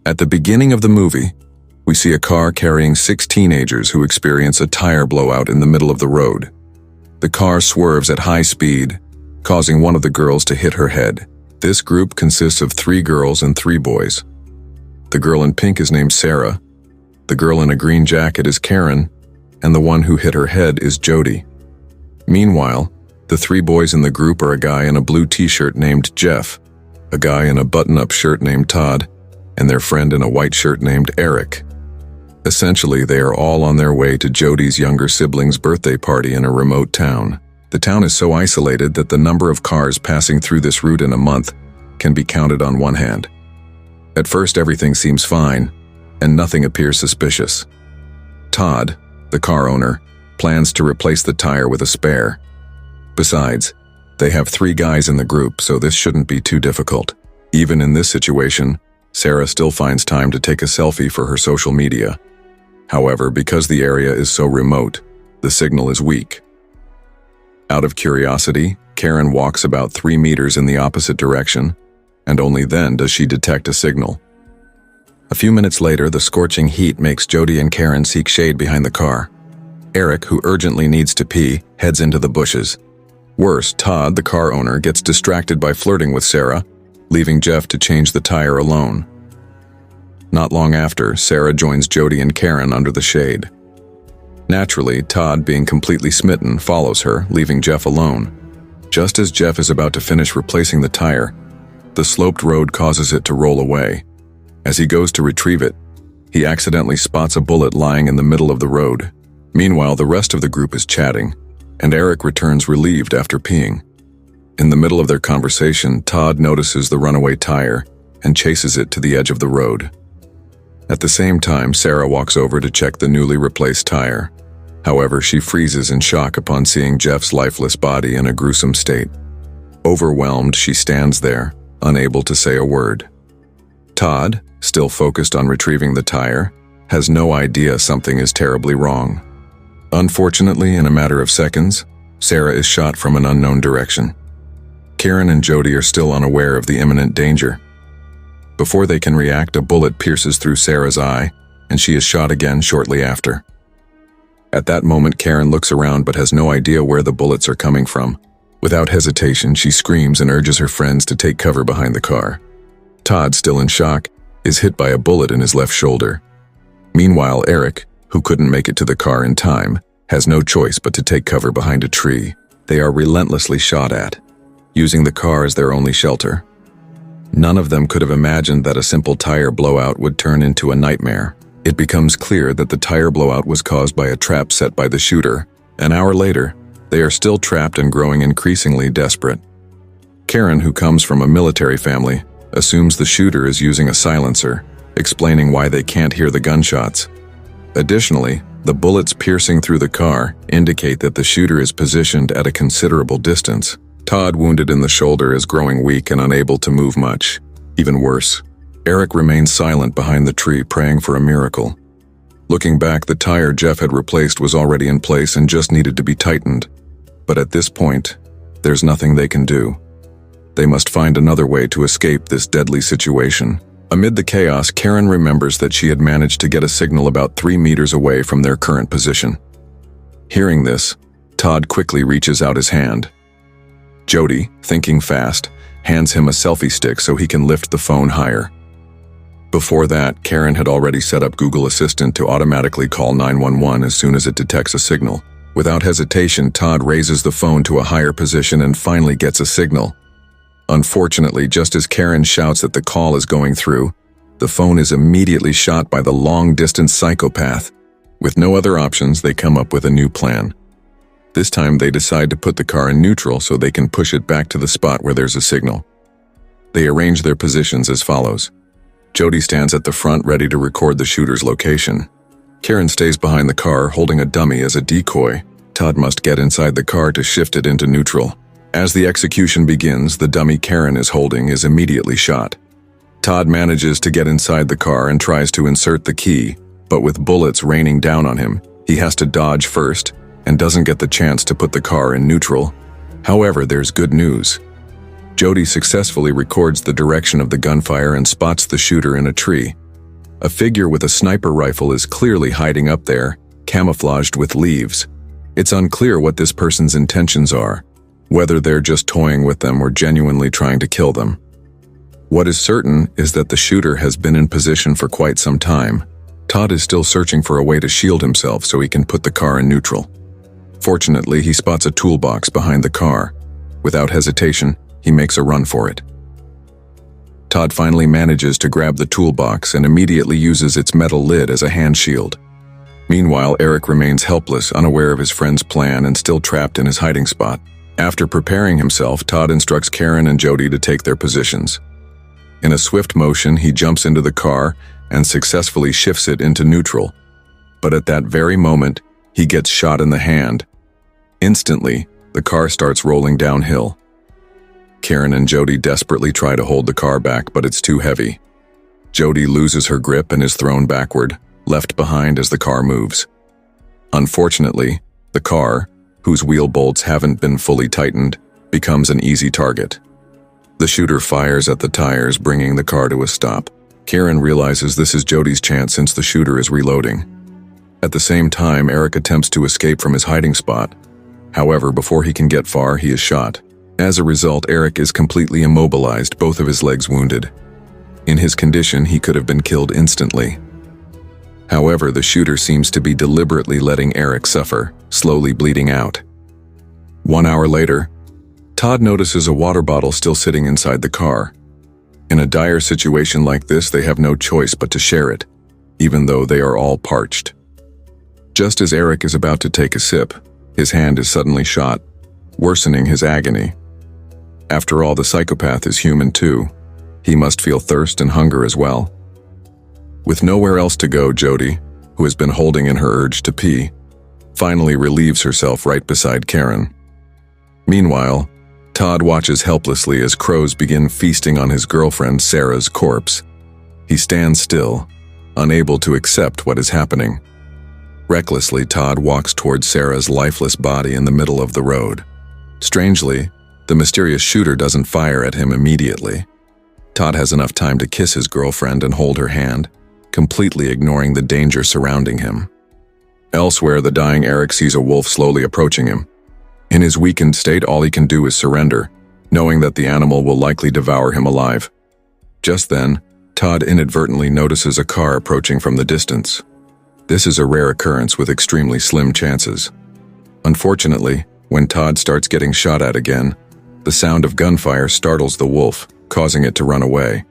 At the beginning of the movie, we see a car carrying 6 teenagers who experience a tire blowout in the middle of the road. The car swerves at high speed, causing one of the girls to hit her head. This group consists of 3 girls and 3 boys. The girl in pink is named Sarah, the girl in a green jacket is Karen, and the one who hit her head is Jody. Meanwhile, the 3 boys in the group are a guy in a blue t-shirt named Jeff, a guy in a button-up shirt named Todd, and their friend in a white shirt named Eric. Essentially, they are all on their way to Jody's younger sibling's birthday party in a remote town. The town is so isolated that the number of cars passing through this route in a month can be counted on one hand. At first, everything seems fine, and nothing appears suspicious. Todd, the car owner, plans to replace the tire with a spare. Besides, they have 3 guys in the group, so this shouldn't be too difficult. Even in this situation, Sarah still finds time to take a selfie for her social media. However, because the area is so remote, the signal is weak. Out of curiosity, Karen walks about 3 meters in the opposite direction, and only then does she detect a signal. A few minutes later, the scorching heat makes Jody and Karen seek shade behind the car. Eric, who urgently needs to pee, heads into the bushes. Worse, Todd, the car owner, gets distracted by flirting with Sarah, leaving Jeff to change the tire alone. Not long after, Sarah joins Jody and Karen under the shade. Naturally, Todd, being completely smitten, follows her, leaving Jeff alone. Just as Jeff is about to finish replacing the tire, the sloped road causes it to roll away. As he goes to retrieve it, he accidentally spots a bullet lying in the middle of the road. Meanwhile, the rest of the group is chatting, and Eric returns relieved after peeing. In the middle of their conversation, Todd notices the runaway tire and chases it to the edge of the road. At the same time, Sarah walks over to check the newly replaced tire. However, she freezes in shock upon seeing Jeff's lifeless body in a gruesome state. Overwhelmed, she stands there, unable to say a word. Todd, still focused on retrieving the tire, has no idea something is terribly wrong. Unfortunately, in a matter of seconds, Sarah is shot from an unknown direction. Karen and Jody are still unaware of the imminent danger. Before they can react, a bullet pierces through Sarah's eye, and she is shot again shortly after. At that moment, Karen looks around but has no idea where the bullets are coming from. Without hesitation, she screams and urges her friends to take cover behind the car. Todd, still in shock, is hit by a bullet in his left shoulder. Meanwhile, Eric, who couldn't make it to the car in time, has no choice but to take cover behind a tree. They are relentlessly shot at, using the car as their only shelter. None of them could have imagined that a simple tire blowout would turn into a nightmare. It becomes clear that the tire blowout was caused by a trap set by the shooter. An hour later, they are still trapped and growing increasingly desperate. Karen, who comes from a military family, assumes the shooter is using a silencer, explaining why they can't hear the gunshots. Additionally, the bullets piercing through the car indicate that the shooter is positioned at a considerable distance. Todd, wounded in the shoulder, is growing weak and unable to move much. Even worse, Eric remains silent behind the tree, praying for a miracle. Looking back, the tire Jeff had replaced was already in place and just needed to be tightened. But at this point, there's nothing they can do. They must find another way to escape this deadly situation. Amid the chaos, Karen remembers that she had managed to get a signal about 3 meters away from their current position. Hearing this, Todd quickly reaches out his hand. Jody, thinking fast, hands him a selfie stick so he can lift the phone higher. Before that, Karen had already set up Google Assistant to automatically call 911 as soon as it detects a signal. Without hesitation, Todd raises the phone to a higher position and finally gets a signal. Unfortunately, just as Karen shouts that the call is going through, the phone is immediately shot by the long-distance psychopath. With no other options, they come up with a new plan. This time, they decide to put the car in neutral so they can push it back to the spot where there's a signal. They arrange their positions as follows. Jody stands at the front ready to record the shooter's location. Karen stays behind the car holding a dummy as a decoy. Todd must get inside the car to shift it into neutral. As the execution begins, the dummy Karen is holding is immediately shot. Todd manages to get inside the car and tries to insert the key, but with bullets raining down on him, he has to dodge first and doesn't get the chance to put the car in neutral. However, there's good news. Jody successfully records the direction of the gunfire and spots the shooter in a tree. A figure with a sniper rifle is clearly hiding up there, camouflaged with leaves. It's unclear what this person's intentions are, whether they're just toying with them or genuinely trying to kill them. What is certain is that the shooter has been in position for quite some time. Todd is still searching for a way to shield himself so he can put the car in neutral. Fortunately, he spots a toolbox behind the car. Without hesitation, he makes a run for it. Todd finally manages to grab the toolbox and immediately uses its metal lid as a hand shield. Meanwhile, Eric remains helpless, unaware of his friend's plan and still trapped in his hiding spot. After preparing himself, Todd instructs Karen and Jody to take their positions. In a swift motion, he jumps into the car and successfully shifts it into neutral. But at that very moment, he gets shot in the hand. Instantly, the car starts rolling downhill. Karen and Jody desperately try to hold the car back, but it's too heavy. Jody loses her grip and is thrown backward, left behind as the car moves. Unfortunately, the car, whose wheel bolts haven't been fully tightened, becomes an easy target. The shooter fires at the tires, bringing the car to a stop. Karen realizes this is Jody's chance since the shooter is reloading. At the same time, Eric attempts to escape from his hiding spot. However, before he can get far, he is shot. As a result, Eric is completely immobilized, both of his legs wounded. In his condition, he could have been killed instantly. However, the shooter seems to be deliberately letting Eric suffer, slowly bleeding out. 1 hour later, Todd notices a water bottle still sitting inside the car. In a dire situation like this, they have no choice but to share it, even though they are all parched. Just as Eric is about to take a sip, his hand is suddenly shot, worsening his agony. After all, the psychopath is human too. He must feel thirst and hunger as well. With nowhere else to go, Jody, who has been holding in her urge to pee, finally relieves herself right beside Karen. Meanwhile, Todd watches helplessly as crows begin feasting on his girlfriend Sarah's corpse. He stands still, unable to accept what is happening. Recklessly, Todd walks towards Sarah's lifeless body in the middle of the road. Strangely, the mysterious shooter doesn't fire at him immediately. Todd has enough time to kiss his girlfriend and hold her hand, completely ignoring the danger surrounding him. Elsewhere, the dying Eric sees a wolf slowly approaching him. In his weakened state, all he can do is surrender, knowing that the animal will likely devour him alive. Just then, Todd inadvertently notices a car approaching from the distance. This is a rare occurrence with extremely slim chances. Unfortunately, when Todd starts getting shot at again, the sound of gunfire startles the wolf, causing it to run away.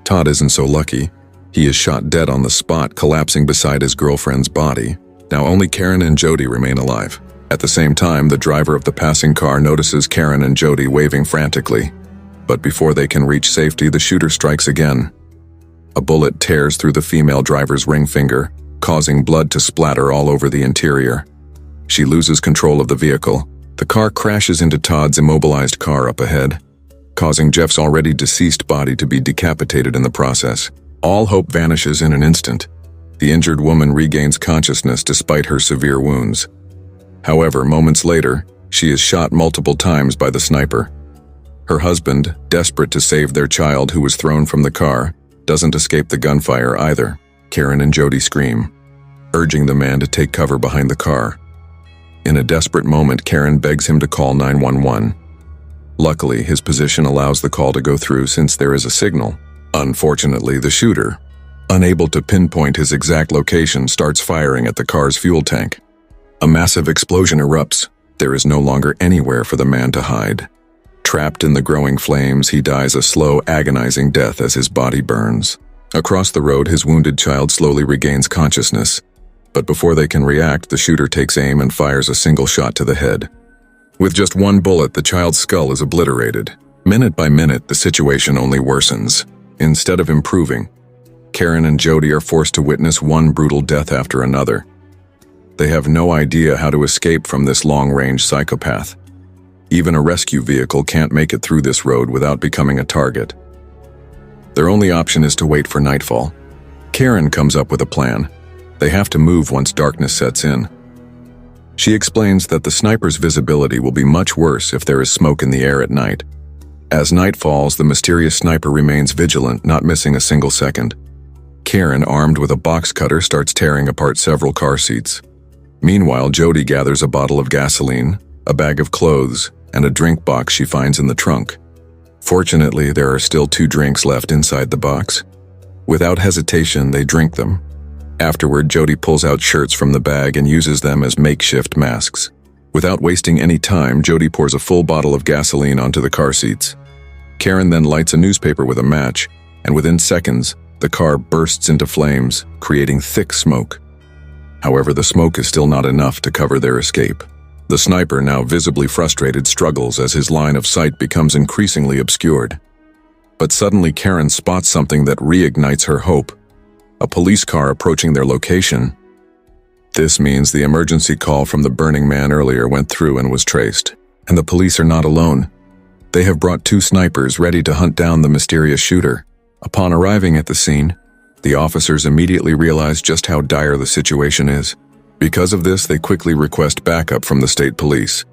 Todd isn't so lucky. He is shot dead on the spot, collapsing beside his girlfriend's body. Now only Karen and Jody remain alive. At the same time, the driver of the passing car notices Karen and Jody waving frantically. But before they can reach safety, the shooter strikes again. A bullet tears through the female driver's ring finger, causing blood to splatter all over the interior. She loses control of the vehicle. The car crashes into Todd's immobilized car up ahead, causing Jeff's already deceased body to be decapitated in the process. All hope vanishes in an instant. The injured woman regains consciousness despite her severe wounds. However, moments later, she is shot multiple times by the sniper. Her husband, desperate to save their child who was thrown from the car, doesn't escape the gunfire either. Karen and Jody scream, urging the man to take cover behind the car. In a desperate moment, Karen begs him to call 911. Luckily, his position allows the call to go through since there is a signal. Unfortunately, the shooter, unable to pinpoint his exact location, starts firing at the car's fuel tank. A massive explosion erupts. There is no longer anywhere for the man to hide. Trapped in the growing flames, he dies a slow, agonizing death as his body burns. Across the road, his wounded child slowly regains consciousness. But before they can react, the shooter takes aim and fires a single shot to the head. With just one bullet, the child's skull is obliterated. Minute by minute, the situation only worsens. Instead of improving, Karen and Jody are forced to witness one brutal death after another. They have no idea how to escape from this long-range psychopath. Even a rescue vehicle can't make it through this road without becoming a target. Their only option is to wait for nightfall. Karen comes up with a plan. They have to move once darkness sets in. She explains that the sniper's visibility will be much worse if there is smoke in the air at night. As night falls, the mysterious sniper remains vigilant, not missing a single second. Karen, armed with a box cutter, starts tearing apart several car seats. Meanwhile, Jody gathers a bottle of gasoline, a bag of clothes, and a drink box she finds in the trunk. Fortunately, there are still 2 drinks left inside the box. Without hesitation, they drink them. Afterward, Jody pulls out shirts from the bag and uses them as makeshift masks. Without wasting any time, Jody pours a full bottle of gasoline onto the car seats. Karen then lights a newspaper with a match, and within seconds, the car bursts into flames, creating thick smoke. However, the smoke is still not enough to cover their escape. The sniper, now visibly frustrated, struggles as his line of sight becomes increasingly obscured. But suddenly Karen spots something that reignites her hope: a police car approaching their location. This means the emergency call from the Burning Man earlier went through and was traced. And the police are not alone. They have brought 2 snipers ready to hunt down the mysterious shooter. Upon arriving at the scene, the officers immediately realize just how dire the situation is. Because of this, they quickly request backup from the state police.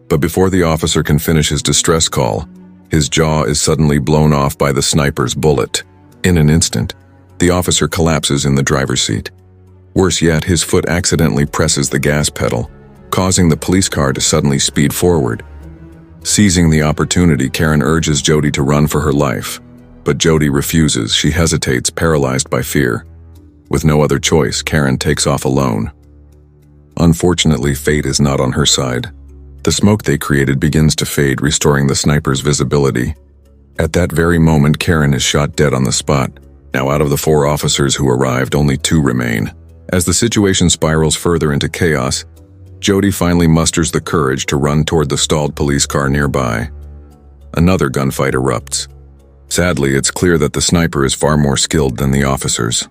But before the officer can finish his distress call, his jaw is suddenly blown off by the sniper's bullet. In an instant, the officer collapses in the driver's seat. Worse yet, his foot accidentally presses the gas pedal, causing the police car to suddenly speed forward. Seizing the opportunity, Karen urges Jody to run for her life. But Jody refuses. She hesitates, paralyzed by fear. With no other choice, Karen takes off alone. Unfortunately, fate is not on her side. The smoke they created begins to fade, restoring the sniper's visibility. At that very moment, Karen is shot dead on the spot. Now, out of the 4 officers who arrived, only 2 remain. As the situation spirals further into chaos, Jody finally musters the courage to run toward the stalled police car nearby. Another gunfight erupts. Sadly, it's clear that the sniper is far more skilled than the officers.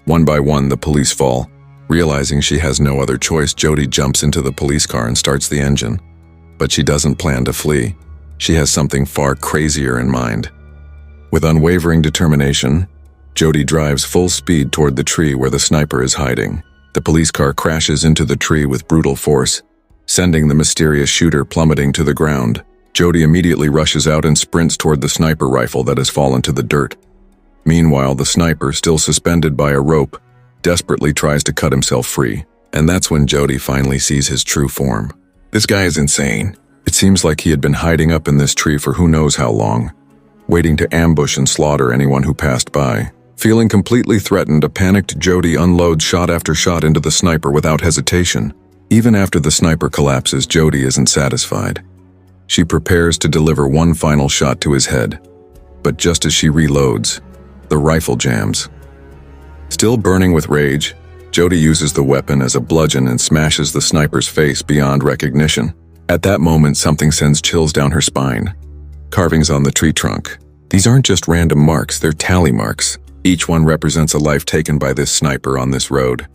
One by one, the police fall. Realizing she has no other choice, Jody jumps into the police car and starts the engine. But she doesn't plan to flee. She has something far crazier in mind. With unwavering determination, Jody drives full speed toward the tree where the sniper is hiding. The police car crashes into the tree with brutal force, sending the mysterious shooter plummeting to the ground. Jody immediately rushes out and sprints toward the sniper rifle that has fallen to the dirt. Meanwhile, the sniper, still suspended by a rope, desperately tries to cut himself free. And that's when Jody finally sees his true form. This guy is insane. It seems like he had been hiding up in this tree for who knows how long, waiting to ambush and slaughter anyone who passed by. Feeling completely threatened, a panicked Jody unloads shot after shot into the sniper without hesitation. Even after the sniper collapses, Jody isn't satisfied. She prepares to deliver one final shot to his head. But just as she reloads, the rifle jams. Still burning with rage, Jody uses the weapon as a bludgeon and smashes the sniper's face beyond recognition. At that moment, something sends chills down her spine. Carvings on the tree trunk. These aren't just random marks, they're tally marks. Each one represents a life taken by this sniper on this road.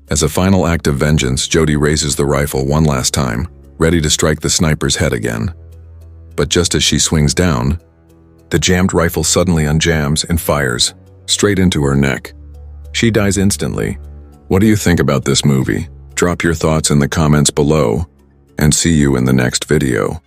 As a final act of vengeance, Jody raises the rifle one last time, ready to strike the sniper's head again. But just as she swings down, the jammed rifle suddenly unjams and fires, straight into her neck. She dies instantly. What do you think about this movie? Drop your thoughts in the comments below, and see you in the next video.